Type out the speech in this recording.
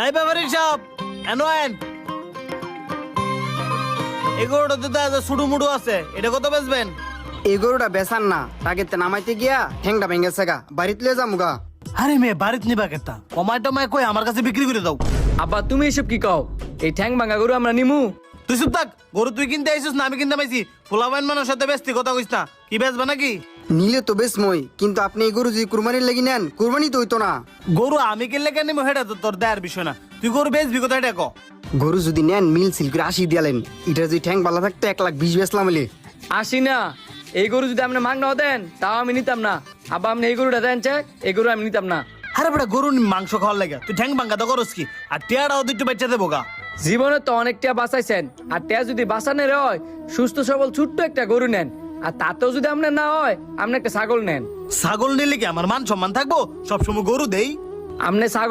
এই ব্যাপারী সাহেব এনোয়েন এই গরুটা তো দাদা সুডু মুডু আছে, এটা কত বেচবেন? এই গরুটা বেচান না, টাকেতে নামাইতে গিয়া ঠেংটা ভেঙেছে গা, বাড়িতে লয়ে যামুগা। আরে মেয়ে বাড়িতে নিবা কেতা, কমায় টমায় কই আমার কাছে বিক্রি করে দাও। আব্বা তুমি এসব কি কও? এই ঠ্যাং ভাঙা গরু আমরা নিমু? তুই চুপ থাক, গরু তুই কিনতে আইছিস না আমি কিনতে পাইছি? পোলাবাইন মানুষ সাথে বেচতি কথা কইস না, কি বেচবা নাকি? নিলে তো বেশ মই, কিন্তু আপনি এই গরু যদি কুরবানির লাগি নেন, কুরবানি তো হইতো না। গরু আমি কিনলে কেন নিবো সেটা তো তোর দেয়ার বিষয় না, তুই গরু বেচবি কোথায় এটা ক। গরু যদি নেন মিল সিল করে 80 দিয়ালেন, এটা যদি ঠ্যাং ভালো থাকতো 1,20,000 বেচলাম এলে। আসি না, এই গরু যদি আপনি মাংনা দেন তাও আমি নিতাম না। আব্বা আপনি এই গরুটা দেন চেক, এই গরু আমি নিতাম না। আরে বেটা গরু মাংস খাওয়ার লাগে তুই ঠ্যাং ভাঙ্গা তো করস কি? আর টিয়াটাও তুই একটু বেচা দেবো গা। জীবনে তো অনেক টিয়া বাঁচাইছেন, আর টিয়া যদি বাঁচানোর হয় সুস্থ সবল ছোট্ট একটা গরু নেন, আর তাতেও যদি আপনার না হয় আপনি একটা ছাগল নেন। ছাগল নিলে কি আমার মান সম্মান থাকবো? সবসময় গরু দেই? আপনি ছাগল